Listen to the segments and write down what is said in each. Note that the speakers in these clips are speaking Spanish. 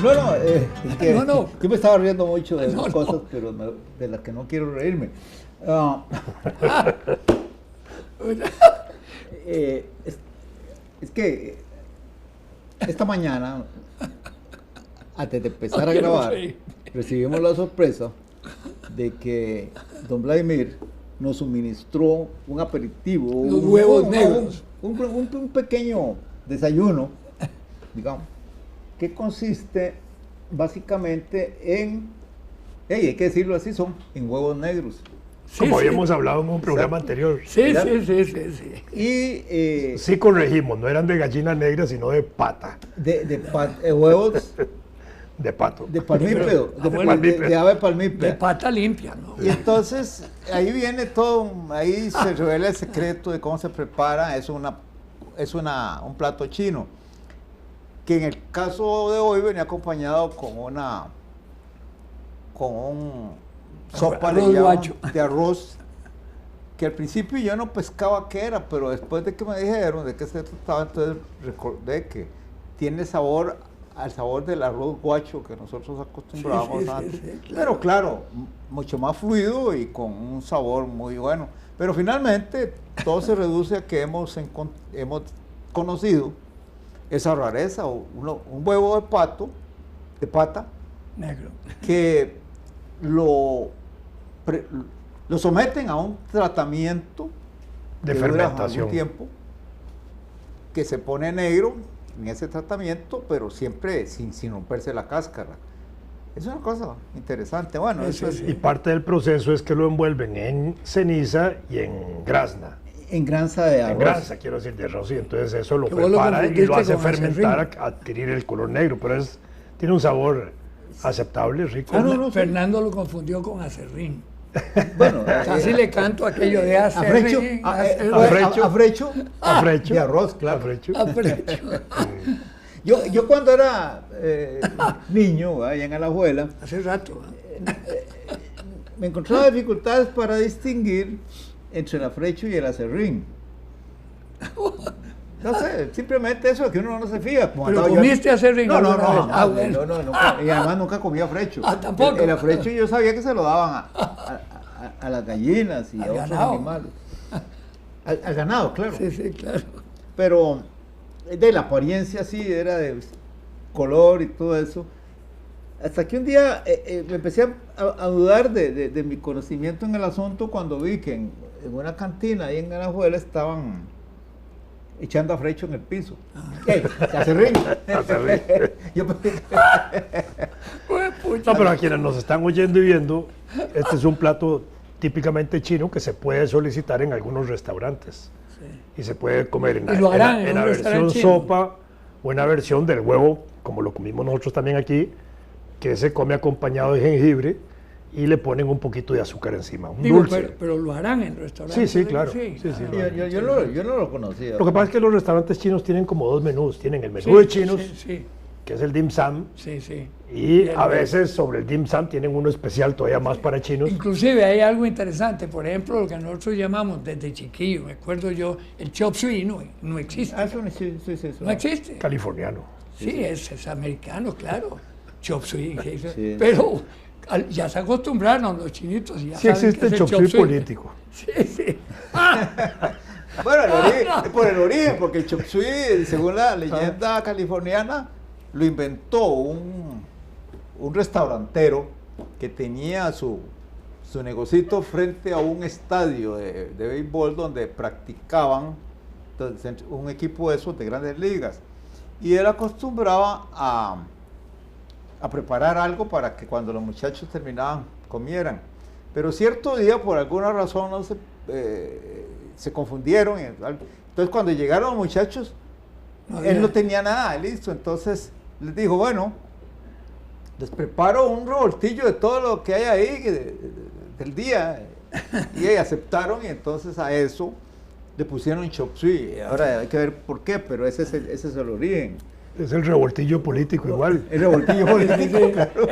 No, no, es que No. yo me estaba riendo mucho de No, cosas, no. pero de las que no quiero reírme. Ah, es que esta mañana, antes de empezar a quiero grabar, reír. recibimos la sorpresa de que don Vladimir nos suministró un aperitivo, Los huevos negros. un pequeño desayuno, digamos, que consiste básicamente en, hey, hay que decirlo así, son en huevos negros. Sí, Como sí. habíamos hablado en un programa anterior. Sí, ¿verdad? sí. Y Sí corregimos, no eran de gallina negra, sino de pata, huevos de pato. de palmípedo, bueno, de ave De palmípeda. pata limpia, ¿no? Y entonces ahí viene todo, ahí se revela el secreto de cómo se prepara. Es un plato chino, que en el caso de hoy venía acompañado con un sopa le Arroz llaman, guacho. de arroz, que al principio yo no pescaba qué era, pero después de que me dijeron de qué se trataba, entonces recordé que tiene sabor al sabor del arroz guacho que nosotros acostumbrábamos antes, claro. pero claro, mucho más fluido y con un sabor muy bueno. Pero finalmente todo se reduce a que hemos conocido esa rareza, un huevo de pata, Negro. que lo someten a un tratamiento De que dura fermentación. algún tiempo, que se pone negro en ese tratamiento, pero siempre sin romperse la cáscara. Es una cosa interesante. Bueno, eso es Y parte del proceso es que lo envuelven en ceniza y en grazna. en granza de En arroz. grasa, quiero decir, de arroz. Y entonces eso lo Que vos lo prepara y confundiste lo hace con fermentar aserrín. a adquirir el color negro. Pero tiene un sabor aceptable, rico. Ah, no, sí. Fernando lo confundió con acerrín. Bueno, Casi le canto aquello de afrecho, acerrín. afrecho Afrecho. de arroz, claro. Afrecho. Afrecho. Yo cuando era niño, allá en Alajuela, Hace rato. me encontraba dificultades para distinguir entre el afrecho y el acerrín. No sé, simplemente eso, que uno no se fija. Como ¿Pero andaba yo- comiste acerrín No, no, alguna no, vez? jamás, Ah, bueno. no, nunca, y además nunca comí afrecho. Ah, tampoco. El afrecho yo sabía que se lo daban a las gallinas y Al a otros ganado. animales. Al ganado, claro. Sí, claro. Pero de la apariencia sí, era de color y todo eso. Hasta que un día me empecé a dudar de mi conocimiento en el asunto cuando vi que en una cantina ahí en Alajuela estaban echando afrecho en el piso. ¿Qué? Acerrín. Acerrín. Yo pensé que- No, pero a quienes nos están oyendo y viendo, este es un plato típicamente chino que se puede solicitar en algunos restaurantes. Y se puede comer en Y lo harán en en un la versión restaurante chino. sopa o en la versión del huevo, como lo comimos nosotros también aquí, que se come acompañado de jengibre y le ponen un poquito de azúcar encima, un Digo, dulce. pero lo harán en restaurantes. Sí, claro. Sí. Sí, sí, yo no lo conocía. Lo que pasa es que los restaurantes chinos tienen como dos menús. Tienen el menú Sí, de chinos, Sí. que es el dim sum, Sí. y a veces sobre el dim sum tienen uno especial todavía más para chinos. Inclusive hay algo interesante, por ejemplo, lo que nosotros llamamos desde chiquillo, me acuerdo yo, el chop suey no existe. Ah, eso no, sí, eso. No existe. Californiano. Sí, es americano, claro. Chop suey. Sí. Pero ya se acostumbraron los chinitos. Y ya Sí saben existe qué el es chop suey político. Sí. Bueno, por el origen, porque el chop suey, según la leyenda californiana, lo inventó un restaurantero que tenía su negocito frente a un estadio de béisbol donde practicaban entonces, un equipo de esos de grandes ligas. Y él acostumbraba a preparar algo para que cuando los muchachos terminaban, comieran. Pero cierto día, por alguna razón, no se confundieron. Entonces, cuando llegaron los muchachos, él no tenía nada listo. Entonces, les dijo, bueno, les preparo un revoltillo de todo lo que hay ahí del día. Y aceptaron, y entonces a eso le pusieron chop suey. Ahora hay que ver por qué, pero ese es el origen. Es el revoltillo político igual. El revoltillo político, claro.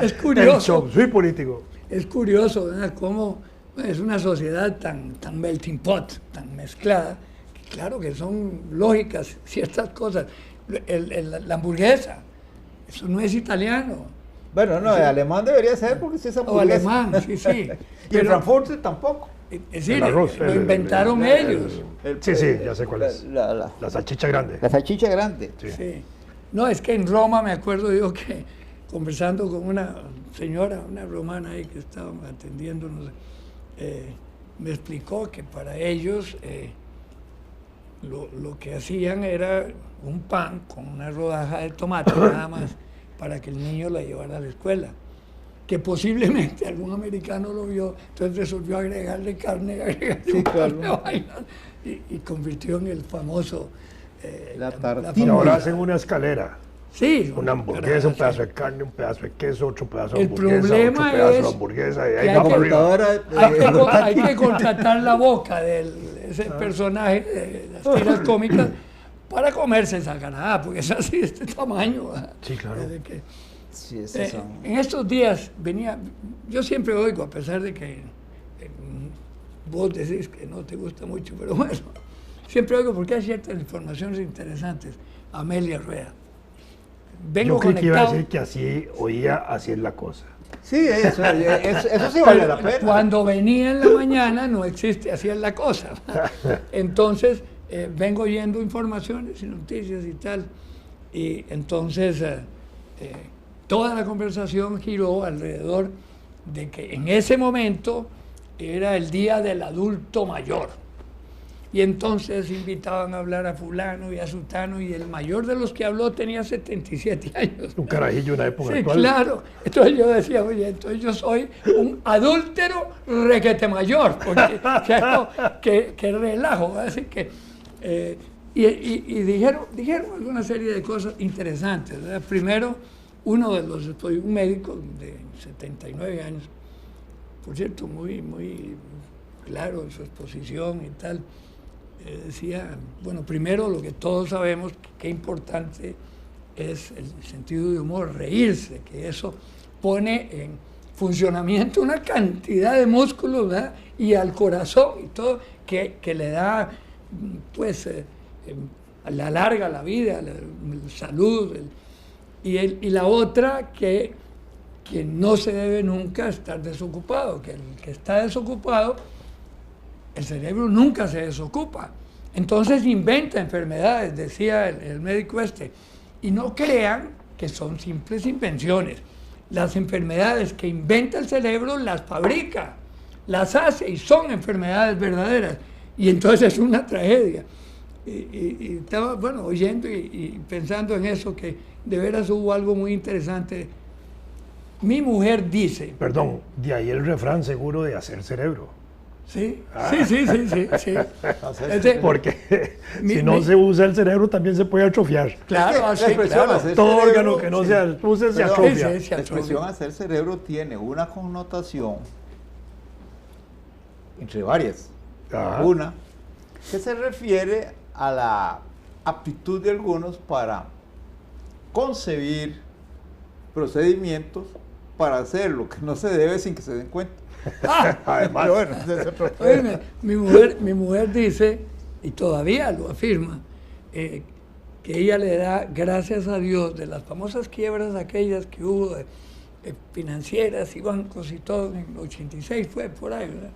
Es El curioso. chop suey político. Es curioso, ¿verdad? Cómo es una sociedad tan melting pot, tan mezclada, que claro que son lógicas ciertas cosas. la hamburguesa. Eso no es italiano. Bueno, no, el alemán debería ser porque si es O hamburguesa. alemán, sí. Y el Pero, Frankfurt tampoco. es decir, El arroz, lo inventaron ellos. Sí, ya sé cuál es. La salchicha grande. La salchicha grande. Sí. Sí. No, es que en Roma me acuerdo yo que conversando con una señora, una romana ahí que estaba atendiéndonos, me explicó que para ellos lo que hacían era un pan con una rodaja de tomate nada más para que el niño la llevara a la escuela. Que posiblemente algún americano lo vio, entonces resolvió agregarle carne, agregarle un par de vainas y convirtió en el famoso... La tartina. Y ahora hacen una escalera. Sí, Una hamburguesa, un pedazo de carne, un pedazo de queso, otro pedazo de El hamburguesa, problema otro pedazo es de hamburguesa, y que ahí hay vamos que- arriba. Computadora. hay que contratar la boca de ese personaje de las tiras cómicas para comerse esa ganada, porque es así de este tamaño. ¿verdad? Sí, claro. Desde que- Sí, esos son. en estos días venía, yo siempre oigo, a pesar de que vos decís que no te gusta mucho, pero bueno, siempre oigo porque hay ciertas informaciones interesantes. Amelia Rueda. Vengo Yo creí que iba a conectado. decir que así oía, así es la cosa. Sí, eso sí vale la pena. Cuando venía en la mañana no existe, así es la cosa. Entonces, vengo oyendo informaciones y noticias y tal. Y entonces, toda la conversación giró alrededor de que en ese momento era el día del adulto mayor. Y entonces invitaban a hablar a fulano y a sutano, y el mayor de los que habló tenía 77 años. Un carajillo en la época Sí, actual. claro. Entonces yo decía, oye, entonces yo soy un adúltero requete mayor, porque que relajo. Así que, y dijeron alguna serie de cosas interesantes, ¿verdad? Primero, soy un médico de 79 años, por cierto, muy claro en su exposición y tal. Decía, bueno, primero lo que todos sabemos, qué importante es el sentido de humor, reírse, que eso pone en funcionamiento una cantidad de músculos, ¿verdad? Y al corazón y todo, que le da, pues, a la larga la vida, la salud. Y la otra, que no se debe nunca estar desocupado, que el que está desocupado, el cerebro nunca se desocupa. Entonces inventa enfermedades, decía el médico este. Y no crean que son simples invenciones. Las enfermedades que inventa el cerebro las fabrica, las hace y son enfermedades verdaderas. Y entonces es una tragedia. Y estaba, bueno, oyendo y pensando en eso, que de veras hubo algo muy interesante. Mi mujer dice... Perdón, de ahí el refrán seguro de hacer cerebro. Sí. Porque si no se usa el cerebro también se puede atrofiar. Claro, la así, expresión claro. hacer Todo cerebro, órgano que no sí. se use se Perdón, atrofia. Sí, sí. La expresión hacer cerebro tiene una connotación, entre varias. Ajá. Una, que se refiere a la aptitud de algunos para concebir procedimientos para hacer lo que no se debe sin que se den cuenta. Además, Pero bueno, ese es otro Óyeme, mi mujer dice, y todavía lo afirma, que ella le da gracias a Dios de las famosas quiebras aquellas que hubo de financieras y bancos y todo, en el 86 fue por ahí, ¿verdad?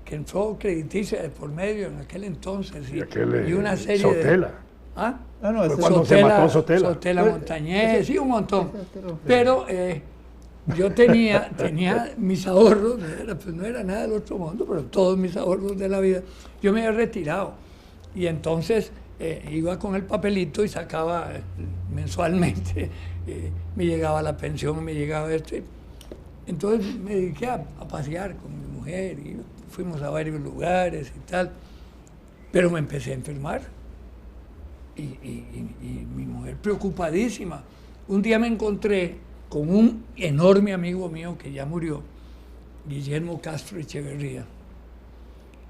Que entró crediticia de por medio en aquel entonces y una serie Sotela. de... ¿Ah? No, no, Fue ese es cuando se mató Sotela. Sotela Montañez, sí, un montón. Pero yo tenía mis ahorros, pues no era nada del otro mundo, pero todos mis ahorros de la vida, yo me había retirado. Y entonces iba con el papelito y sacaba mensualmente, me llegaba la pensión, me llegaba esto. Entonces me dediqué a pasear con mi mujer y fuimos a varios lugares y tal, pero me empecé a enfermar. Y mi mujer preocupadísima. Un día me encontré con un enorme amigo mío que ya murió, Guillermo Castro Echeverría,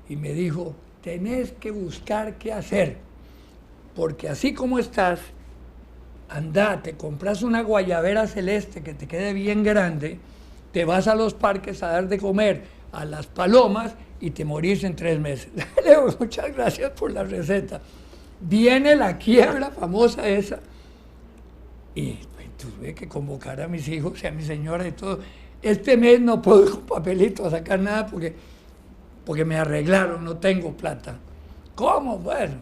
y me dijo, tenés que buscar qué hacer, porque así como estás, andá, te compras una guayabera celeste que te quede bien grande, te vas a los parques a dar de comer a las palomas y te morís en 3 meses. Le digo, muchas gracias por la receta. viene la quiebra famosa esa. Y tuve que convocar a mis hijos y a mi señora y todo. Este mes no puedo ir con papelito a sacar nada porque me arreglaron, no tengo plata. ¿Cómo? Bueno,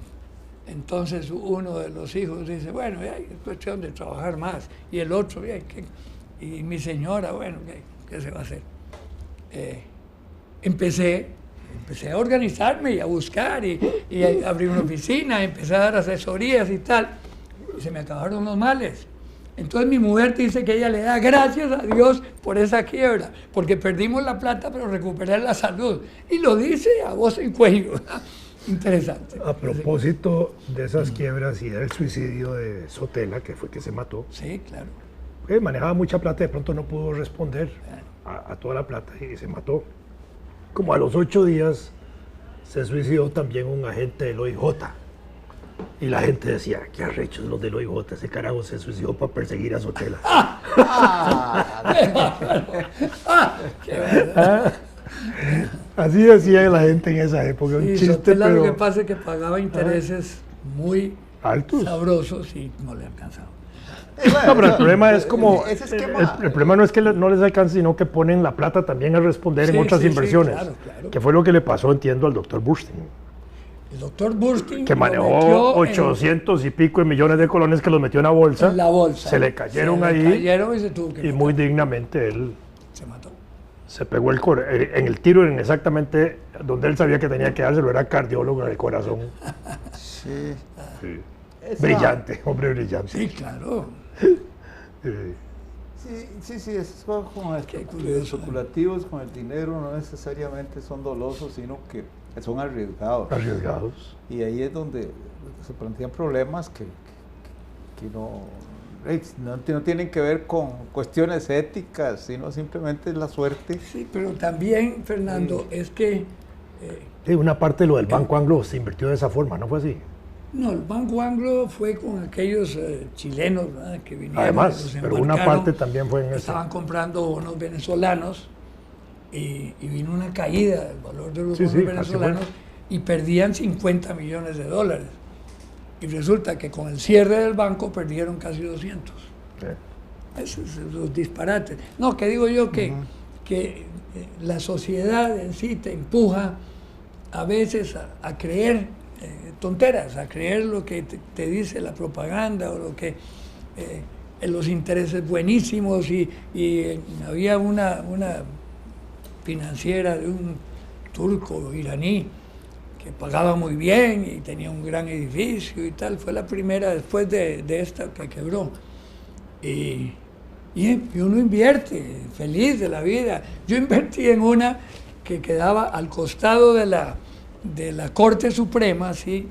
entonces uno de los hijos dice, bueno, ya, es cuestión de trabajar más. Y el otro, ya, y mi señora, bueno, ¿qué se va a hacer? Empecé a organizarme y a buscar y abrí una oficina, empecé a dar asesorías y tal. Y se me acabaron los males. Entonces mi mujer dice que ella le da gracias a Dios por esa quiebra, porque perdimos la plata pero recuperé la salud. Y lo dice a voz en cuello. Interesante. A propósito de esas quiebras y del suicidio de Sotela, que fue que se mató. Sí, claro. Manejaba mucha plata, de pronto no pudo responder a toda la plata y se mató. Como a los 8 días se suicidó también un agente del OIJ. Y la gente decía, qué arrechos los del OIJ, ese carajo se suicidó para perseguir a Sotela. Qué verdad. Así decía la gente en esa época, un Sí, chiste, Sotela, pero lo que pasa es que pagaba intereses muy altos. sabrosos y no le alcanzaba. No, pero el problema es como, ese esquema- el problema no es que no les alcance, sino que ponen la plata también a responder Sí, en otras sí, sí, inversiones, claro, claro. que fue lo que le pasó, entiendo, al doctor Burstein, El doctor Burstein que lo manejó metió 800 y pico de millones de colones que los metió en la bolsa, en la bolsa. se le cayeron Se ahí, le cayeron y se tuvo que y matar. muy dignamente él Se mató. se pegó en el tiro en exactamente donde él sabía que tenía que dárselo, era cardiólogo en el corazón. Sí. Sí. Esa- Brillante, hombre brillante. Sí, claro. Sí, esos juegos con Qué curioso. especulativos con el dinero no necesariamente son dolosos, sino que son arriesgados. Arriesgados. Y ahí es donde se plantean problemas que no tienen que ver con cuestiones éticas, sino simplemente es la suerte. Sí, pero también, Fernando, es que Sí, una parte de lo del Banco Anglo se invirtió de esa forma, ¿no fue así? no, el Banco Anglo fue con aquellos chilenos, ¿verdad?, que vinieron. Además, los pero una embarcaron, parte también fue en eso. estaban comprando bonos venezolanos y vino una caída del valor de los Sí, bonos sí, así venezolanos fue. y perdían 50 millones de dólares. Y resulta que con el cierre del banco perdieron casi 200. Esos son los disparates. No, que digo yo que la sociedad en sí te empuja a veces a creer tonteras, a creer lo que te dice la propaganda o lo que los intereses buenísimos y había una financiera de un turco iraní que pagaba muy bien y tenía un gran edificio y tal, fue la primera después de esta que quebró. Y uno invierte, feliz de la vida. Yo invertí en una que quedaba al costado de la Corte Suprema, ¿sí?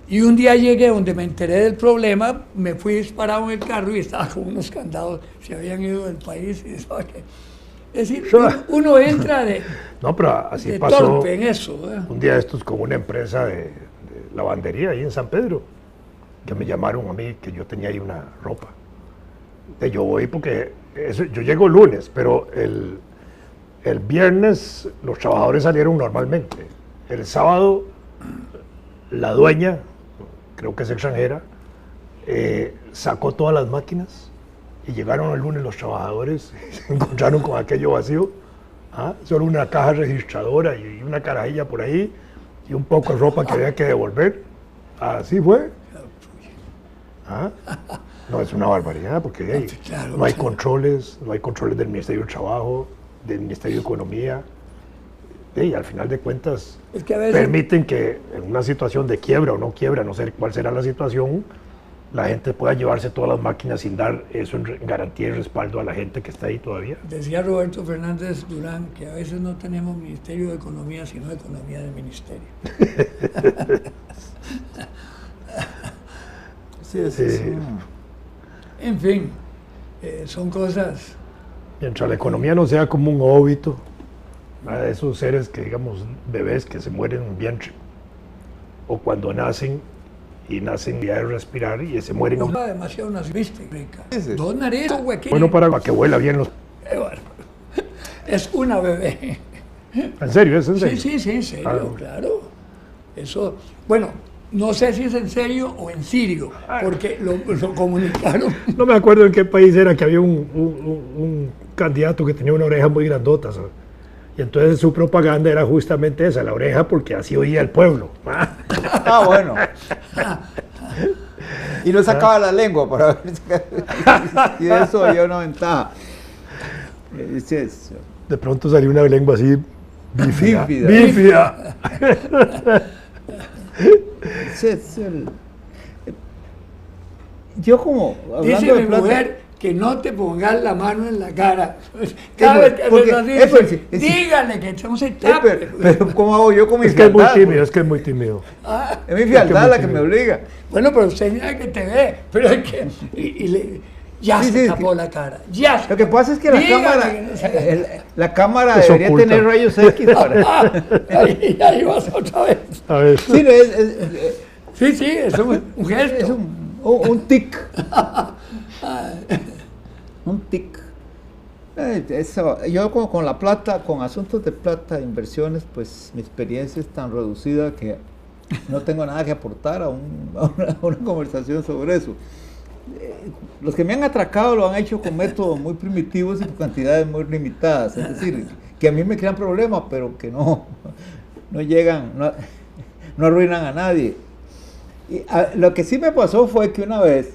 Y un día llegué donde me enteré del problema, me fui disparado en el carro y estaba con unos candados, se habían ido del país. Y eso, es decir, uno entra No, pero así de pasó torpe en eso. un día de estos con una empresa de lavandería ahí en San Pedro, que me llamaron a mí que yo tenía ahí una ropa. Yo voy porque yo llego el lunes, pero el viernes los trabajadores salieron normalmente. El sábado la dueña, creo que es extranjera, sacó todas las máquinas y llegaron el lunes los trabajadores y se encontraron con aquello vacío. Solo una caja registradora y una carajilla por ahí y un poco de ropa que había que devolver. Así fue. No, es una barbaridad porque Claro, no hay sí. controles, no hay controles del Ministerio del Trabajo, del Ministerio de Economía. Y al final de cuentas Es que a veces permiten que en una situación de quiebra o no quiebra, no sé cuál será la situación, la gente pueda llevarse todas las máquinas sin dar eso en garantía y respaldo a la gente que está ahí todavía. decía Roberto Fernández Durán que a veces no tenemos Ministerio de Economía, sino Economía de Ministerio. Sí, En fin, son cosas. Mientras la economía no sea como un óbito, de esos seres que, digamos, bebés que se mueren en un vientre, o cuando nacen y nacen ya de respirar y se mueren. No, demasiado naciste, rica. Sí. Dos narices, huequín. Bueno, para que vuela bien los... Qué bárbaro. Es una bebé. ¿En serio? ¿Es en serio? Sí, en serio, claro. Eso, bueno, no sé si es en serio o en sirio, porque lo comunicaron. No me acuerdo en qué país era que había un candidato que tenía una oreja muy grandota, ¿sabes? Y entonces su propaganda era justamente esa, la oreja, porque así oía el pueblo. Ah, bueno. Y no sacaba la lengua para ver si de eso había una ventaja. De pronto salió una lengua así bífida. Bífida. Bífida. Yo como, Dice hablando de mi plata, mujer que no te pongas la mano en la cara. Cada vez que porque- haces así, es- dígale que no se tape. pero ¿cómo hago yo con mi Es que es muy frialdad? tímido, es que es muy tímido. Ah, Es mi frialdad muy la que me tímido. obliga. bueno, pero señala que te ve, pero es que ya Sí, se sí, tapó la cara, ya. Lo que pasa es que la Dígale cámara, que no se- la cámara Es debería oculta. tener rayos X para... ahí vas otra vez. A ver. Sí, no, Sí, es un gesto. es un tic. Un tic. Yo con la plata, con asuntos de plata, inversiones, pues mi experiencia es tan reducida que no tengo nada que aportar a una conversación sobre eso. Los que me han atracado lo han hecho con métodos muy primitivos y con cantidades muy limitadas. Es decir, que a mí me crean problemas, pero que no llegan, no arruinan a nadie. Lo que sí me pasó fue que una vez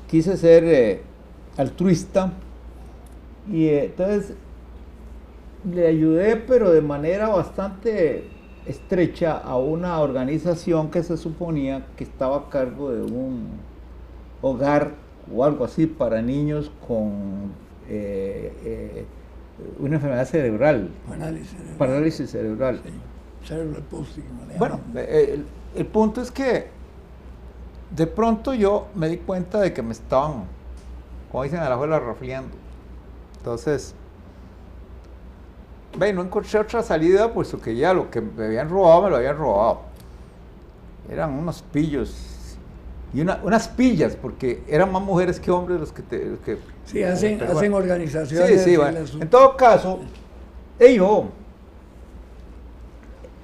quise ser altruista y entonces le ayudé, pero de manera bastante estrecha, a una organización que se suponía que estaba a cargo de un hogar o algo así para niños con una enfermedad cerebral, parálisis cerebral. Cerebral palsy, como le Bueno, llaman. el punto es que de pronto yo me di cuenta de que me estaban, como dicen a la abuela, rafleando. Entonces, no encontré otra salida, puesto que ya lo que me habían robado, me lo habían robado. Eran unos pillos y unas pillas, porque eran más mujeres que hombres los que Sí, hacen pero bueno. organizaciones. Sí, y bueno. las- En todo caso, yo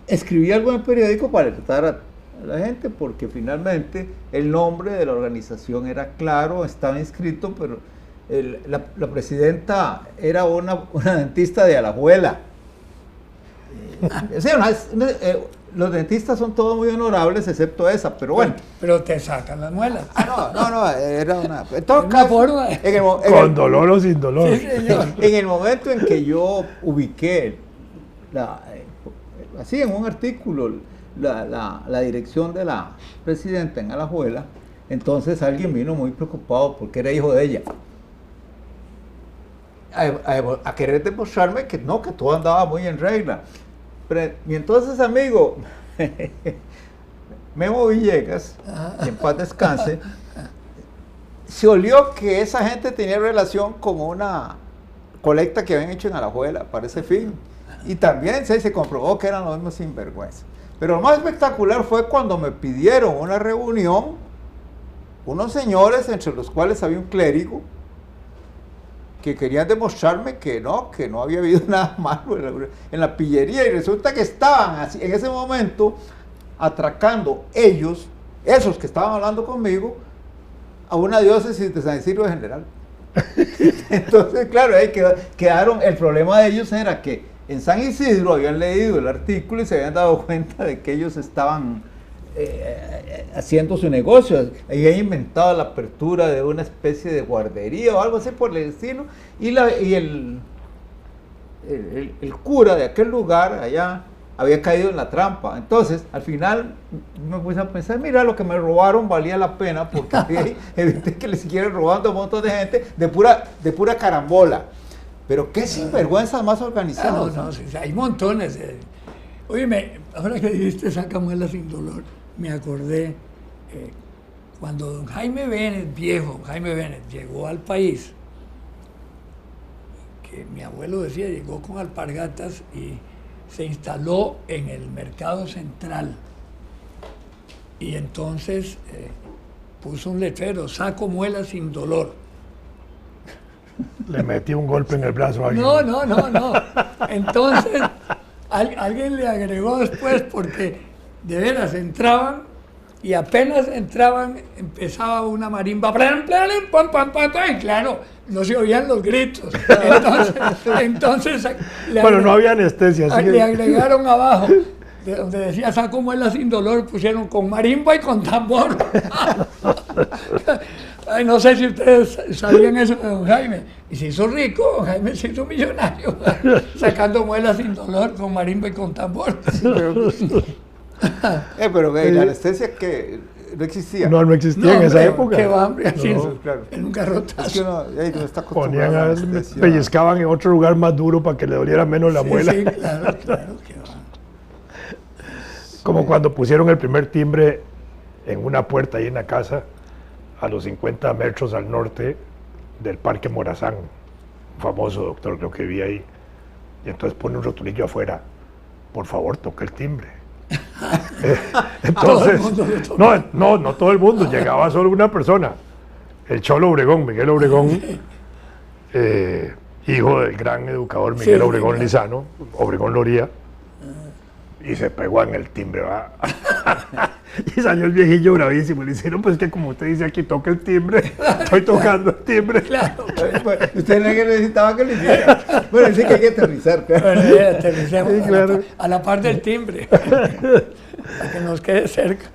escribí algo en el periódico para alertar a la gente, porque finalmente el nombre de la organización era claro, estaba inscrito, pero la presidenta era una dentista de Alajuela. O sea, los dentistas son todos muy honorables, excepto esa, pero bueno. Pero te sacan las muelas. No, era una... En todo Una caso, forma. Con dolor o sin dolor. Sí, señor. en el momento en que yo ubiqué, así en un artículo, la dirección de la presidenta en Alajuela, entonces alguien vino muy preocupado porque era hijo de ella. A querer demostrarme que no, que todo andaba muy en regla. Y entonces, amigo, Memo Villegas, que en paz descanse, se olió que esa gente tenía relación con una colecta que habían hecho en Alajuela para ese fin. Y también se comprobó que eran los mismos sinvergüenza. Pero lo más espectacular fue cuando me pidieron una reunión, unos señores, entre los cuales había un clérigo, que querían demostrarme que no había habido nada malo en la pillería, y resulta que estaban así, en ese momento atracando ellos, esos que estaban hablando conmigo, a una diócesis de San Isidro de General. Entonces, claro, ahí quedaron, el problema de ellos era que en San Isidro habían leído el artículo y se habían dado cuenta de que ellos estaban haciendo su negocio, habían inventado la apertura de una especie de guardería o algo así por el estilo, y el cura de aquel lugar allá había caído en la trampa. Entonces, al final me puse a pensar, mira, lo que me robaron valía la pena, porque evité que le siguieran robando a un montón de gente de pura carambola. Pero qué sinvergüenzas más organizados. No, sí, hay montones. Óyeme, ahora que dijiste saca muela sin dolor, me acordé cuando don Jaime Bennett, viejo Jaime Bennett, llegó al país, que mi abuelo decía, llegó con alpargatas y se instaló en el mercado central. Y entonces puso un letrero, saco muela sin dolor. Le metí un golpe en el brazo a alguien. No. Entonces, alguien le agregó después porque de veras entraban y apenas entraban empezaba una marimba, plan, plan, pam, pam, pam, pam, y claro, no se oían los gritos. Entonces Bueno, no había anestesia. Así le que... agregaron abajo, de donde decía saco muela sin dolor, pusieron con marimba y con tambor. Ay, no sé si ustedes sabían eso de don Jaime. Y se hizo rico, don Jaime se hizo millonario, sacando muelas sin dolor, con marimba y con tambor. Pero la anestesia que no existía. No, no existía en esa hombre, época. Qué va, hombre, así No, claro. en un garrotazo. Es que uno no está Ponían acostumbrado a a, la anestesia. pellizcaban en otro lugar más duro para que le doliera menos la Sí, muela. sí, claro, claro, qué va. Como cuando pusieron el primer timbre en una puerta ahí en la casa, a los 50 metros al norte del Parque Morazán, un famoso doctor creo que vivía ahí, y entonces pone un rotulillo afuera, por favor toque el timbre. Entonces, no todo el mundo, llegaba solo una persona, el Cholo Obregón, Miguel Obregón, hijo del gran educador Miguel Sí, Obregón claro. Lizano, Obregón Loría, y se pegó en el timbre, ¿va? Y salió el viejillo bravísimo y le dice, no, pues es que como usted dice aquí, toca el timbre, estoy tocando el timbre. Claro. Usted no es que necesitaba que le hiciera. Bueno, dice que hay que aterrizar. Claro. Bueno, ya aterricemos Sí, claro. a la par del timbre, para que nos quede cerca.